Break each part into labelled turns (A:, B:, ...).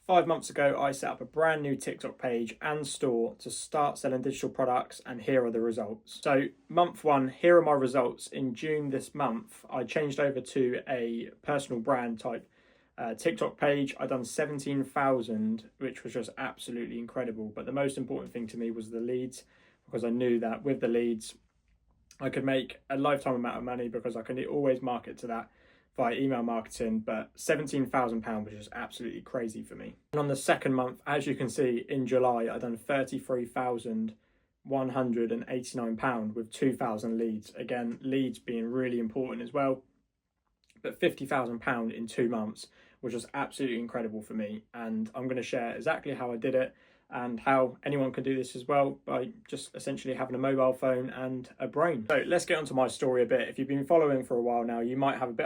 A: 5 months ago, I set up a brand new TikTok page and store to start selling digital products, and here are the results. So, month one, here are my results. In June this month, I changed over to a personal brand type TikTok page. I done 17,000, which was just absolutely incredible. But the most important thing to me was the leads, because I knew that with the leads, I could make a lifetime amount of money because I can always market to that via email marketing. But £17,000 was just absolutely crazy for me. And on the second month, as you can see, in July, I done £33,189 with 2,000 leads. Again, leads being really important as well. But £50,000 in 2 months was just absolutely incredible for me. And I'm going to share exactly how I did it and how anyone can do this as well by just essentially having a mobile phone and a brain. So let's get onto my story a bit. If you've been following for a while now, you might have a bit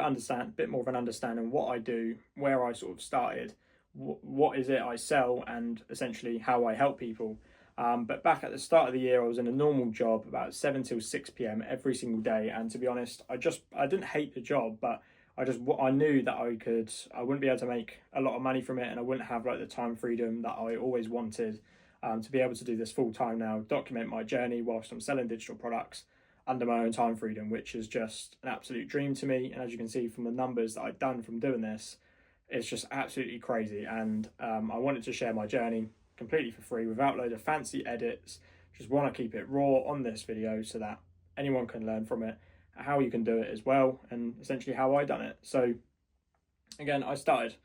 A: more of an understanding what I do, where I sort of started, what is it I sell, and essentially how I help people. But back at the start of the year, I was in a normal job about 7 till 6 p.m. every single day. And to be honest, I didn't hate the job, but I knew that I wouldn't be able to make a lot of money from it, and I wouldn't have like the time freedom that I always wanted to be able to do this full time now, document my journey whilst I'm selling digital products under my own time freedom, which is just an absolute dream to me. And as you can see from the numbers that I've done from doing this, it's just absolutely crazy. And I wanted to share my journey completely for free without loads of fancy edits. Just want to keep it raw on this video so that anyone can learn from it, how you can do it as well, and essentially how I done it. So again, I started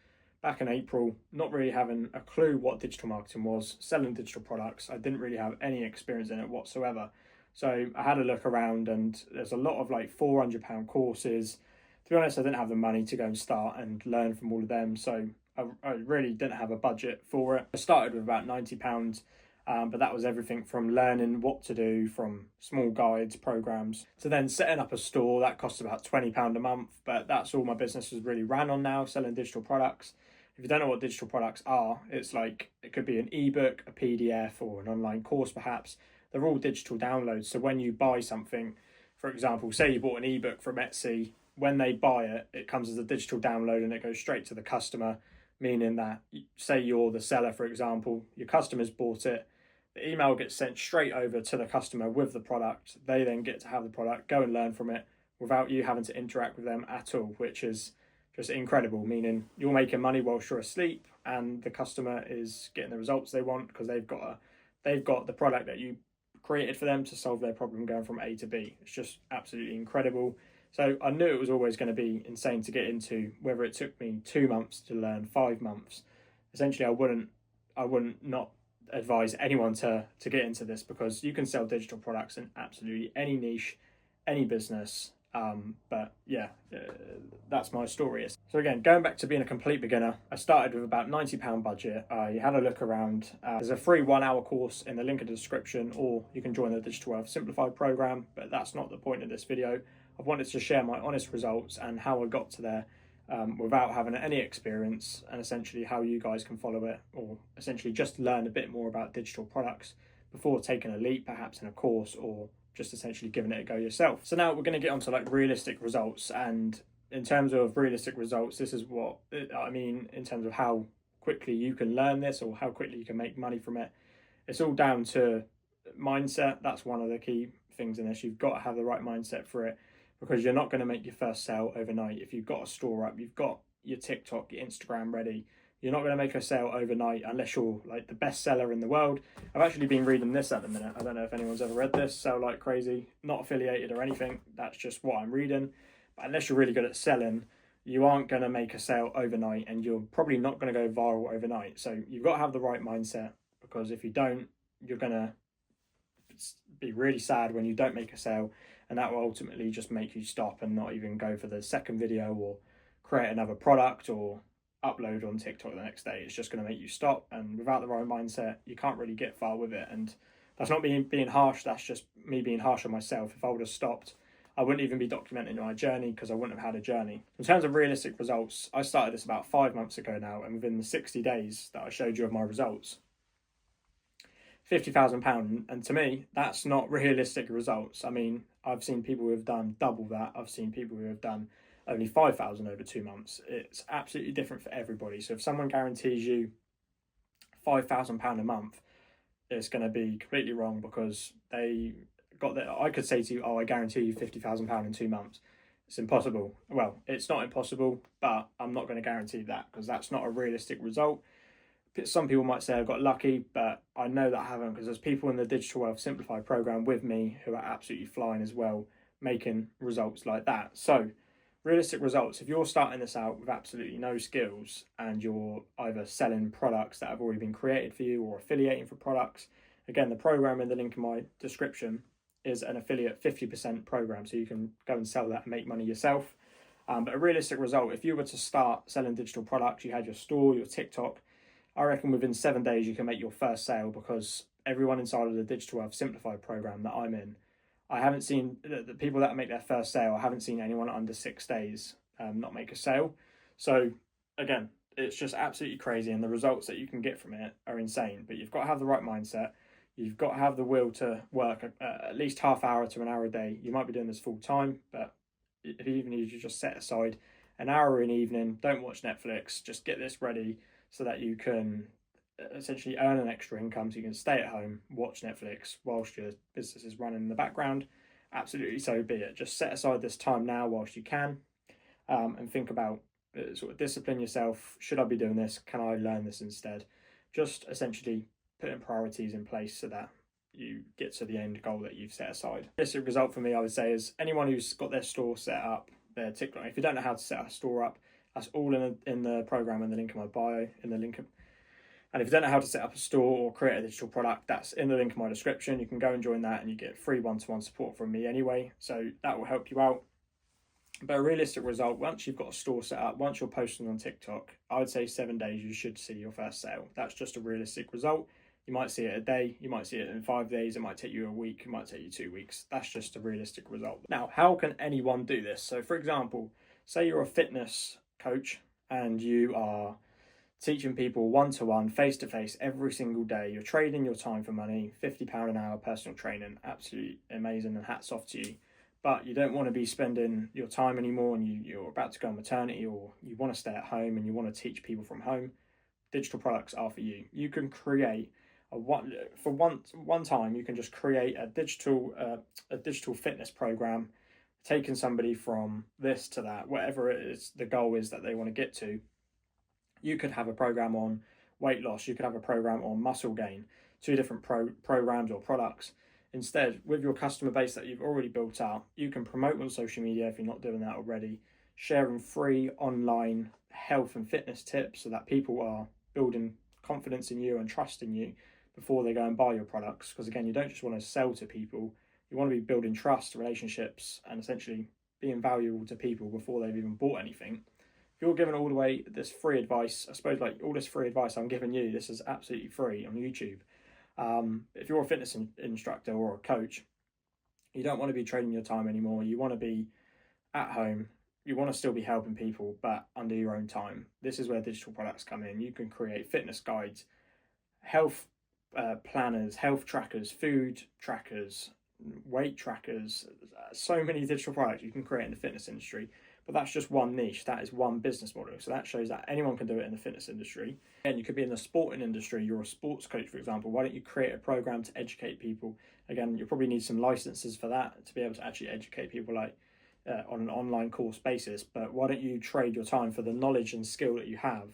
A: back in April, not really having a clue what digital marketing was, selling digital products. I didn't really have any experience in it whatsoever. So I had a look around, and there's a lot of like £400 courses. To be honest, I didn't have the money to go and start and learn from all of them. So I really didn't have a budget for it. I started with about £90. But that was everything from learning what to do, from small guides, programs, to then setting up a store. That cost about £20 a month, but that's all my business has really ran on now, selling digital products. If you don't know what digital products are, it's like, it could be an ebook, a PDF, or an online course perhaps. They're all digital downloads. So when you buy something, for example, say you bought an ebook from Etsy, when they buy it, it comes as a digital download and it goes straight to the customer, meaning that, say you're the seller, for example, your customers bought it, the email gets sent straight over to the customer with the product. They then get to have the product, go and learn from it without you having to interact with them at all, which is just incredible, meaning you're making money whilst you're asleep and the customer is getting the results they want because they've got the product that you created for them to solve their problem going from A to B. It's just absolutely incredible. So I knew it was always going to be insane to get into, whether it took me 2 months to learn, 5 months. Essentially, I wouldn't not advise anyone to get into this, because you can sell digital products in absolutely any niche, any business. But yeah, that's my story. So again, going back to being a complete beginner, I started with about £90 budget. I had a look around. There's a free 1-hour course in the link in the description, or you can join the Digital Wealth Simplified program, but that's not the point of this video. I've wanted to share my honest results and how I got to there, without having any experience, and essentially how you guys can follow it, or essentially just learn a bit more about digital products before taking a leap, perhaps in a course, or just essentially giving it a go yourself. So now we're going to get onto like realistic results. And in terms of realistic results, this is what I mean in terms of how quickly you can learn this or how quickly you can make money from it. It's all down to mindset. That's one of the key things in this. You've got to have the right mindset for it, because you're not going to make your first sale overnight. If you've got a store up, you've got your TikTok, your Instagram ready, you're not going to make a sale overnight unless you're like the best seller in the world. I've actually been reading this at the minute. I don't know if anyone's ever read this, Sell Like Crazy. Not affiliated or anything. That's just what I'm reading. But unless you're really good at selling, you aren't going to make a sale overnight, and you're probably not going to go viral overnight. So you've got to have the right mindset, because if you don't, you're going to be really sad when you don't make a sale, and that will ultimately just make you stop and not even go for the second video or create another product or upload on TikTok the next day. It's just going to make you stop, and without the right mindset, you can't really get far with it. And that's not being harsh, that's just me being harsh on myself. If I would have stopped, I wouldn't even be documenting my journey, because I wouldn't have had a journey. In terms of realistic results, I started this about 5 months ago now, and within the 60 days that I showed you of my results, £50,000, and to me, that's not realistic results. I mean, I've seen people who have done double that. I've seen people who have done only 5,000 over 2 months. It's absolutely different for everybody. So if someone guarantees you £5,000 a month, it's going to be completely wrong, because they got that. I could say to you, oh, I guarantee you £50,000 in 2 months. It's impossible. Well, it's not impossible, but I'm not going to guarantee that, because that's not a realistic result. Some people might say I got lucky, but I know that I haven't, because there's people in the Digital Wealth Simplified program with me who are absolutely flying as well, making results like that. So, realistic results, if you're starting this out with absolutely no skills and you're either selling products that have already been created for you or affiliating for products, again, the program in the link in my description is an affiliate 50% program, so you can go and sell that and make money yourself. But a realistic result, if you were to start selling digital products, you had your store, your TikTok, I reckon within 7 days you can make your first sale, because everyone inside of the Digital Wealth Simplified program that I'm in, I haven't seen the people that make their first sale. I haven't seen anyone under 6 days not make a sale. So again, it's just absolutely crazy, and the results that you can get from it are insane. But you've got to have the right mindset. You've got to have the will to work at least half hour to an hour a day. You might be doing this full time, but even if you just set aside an hour in the evening, don't watch Netflix, just get this ready so that you can essentially earn an extra income, so you can stay at home, watch Netflix whilst your business is running in the background. Absolutely, so be it. Just set aside this time now whilst you can, and think about sort of discipline yourself. Should I be doing this? Can I learn this instead? Just essentially putting priorities in place so that you get to the end goal that you've set aside. This result for me, I would say, is anyone who's got their store set up, their TikTok. If you don't know how to set a store up, that's all in the program in the link in my bio, in the link. And if you don't know how to set up a store or create a digital product, that's in the link in my description. You can go and join that, and you get free one-to-one support from me anyway. So that will help you out. But a realistic result, once you've got a store set up, once you're posting on TikTok, I would say 7 days you should see your first sale. That's just a realistic result. You might see it a day, you might see it in 5 days, it might take you a week, it might take you 2 weeks. That's just a realistic result. Now, how can anyone do this? So for example, say you're a fitness coach and you are teaching people one-to-one, face-to-face every single day. You're trading your time for money, £50 an hour personal training, absolutely amazing, and hats off to you. But you don't want to be spending your time anymore, and you're about to go on maternity, or you want to stay at home and you want to teach people from home. Digital products are for you. You can create one time you can just create a digital fitness program, taking somebody from this to that, whatever it is the goal is that they want to get to. You could have a program on weight loss, you could have a program on muscle gain, 2 different programs or products. Instead, with your customer base that you've already built out, you can promote on social media if you're not doing that already, sharing free online health and fitness tips so that people are building confidence in you and trust in you before they go and buy your products. Because again, you don't just want to sell to people, you want to be building trust, relationships, and essentially being valuable to people before they've even bought anything. If you're giving all the way this free advice, I suppose like all this free advice I'm giving you, this is absolutely free on YouTube. If you're a fitness instructor or a coach, you don't want to be trading your time anymore. You want to be at home. You want to still be helping people, but under your own time. This is where digital products come in. You can create fitness guides, health planners, health trackers, food trackers, weight trackers, so many digital products you can create in the fitness industry. But that's just one niche. That is one business model. So that shows that anyone can do it in the fitness industry. And you could be in the sporting industry. You're a sports coach, for example. Why don't you create a program to educate people? Again, you'll probably need some licenses for that to be able to actually educate people like on an online course basis. But why don't you trade your time for the knowledge and skill that you have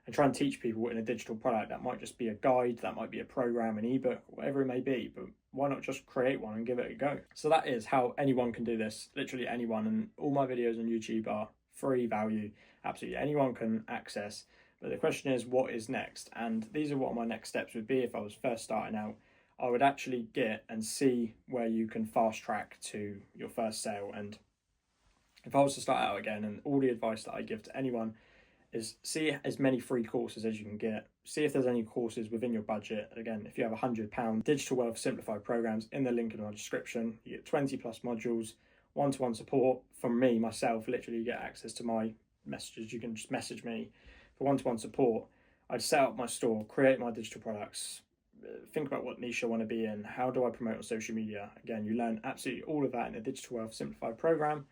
A: and try and teach people in a digital product? That might just be a guide, that might be a program, an ebook, whatever it may be. But why not just create one and give it a go? So that is how anyone can do this, literally anyone. And all my videos on YouTube are free value, absolutely anyone can access. But the question is, what is next? And these are what my next steps would be if I was first starting out. I would actually get and see where you can fast track to your first sale. And if I was to start out again, and all the advice that I give to anyone is see as many free courses as you can get. See if there's any courses within your budget. Again, if you have £100 Digital Wealth Simplified programs in the link in my description, you get 20 plus modules, one-to-one support from me, myself. Literally, you get access to my messages. You can just message me for one-to-one support. I'd set up my store, create my digital products, think about what niche I want to be in, how do I promote on social media. Again, you learn absolutely all of that in the Digital Wealth Simplified program.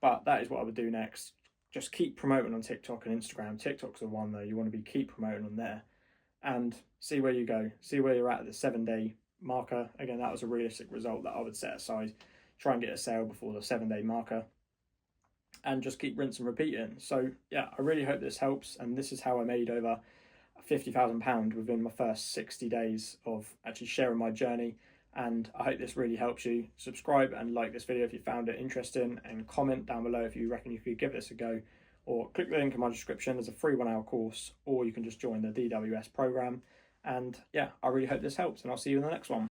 A: But that is what I would do next. Just keep promoting on TikTok and Instagram. TikTok's the one though, you want to keep promoting on there. and see where you go, see where you're at the 7-day marker. Again, that was a realistic result that I would set aside, try and get a sale before the 7-day marker, and just keep rinse and repeating. So yeah, I really hope this helps, and this is how I made over £50,000 within my first 60 days of actually sharing my journey. And I hope this really helps you. Subscribe and like this video if you found it interesting, and comment down below if you reckon you could give this a go, or click the link in my description. There's a free 1-hour course, or you can just join the DWS program. And yeah, I really hope this helps, and I'll see you in the next one.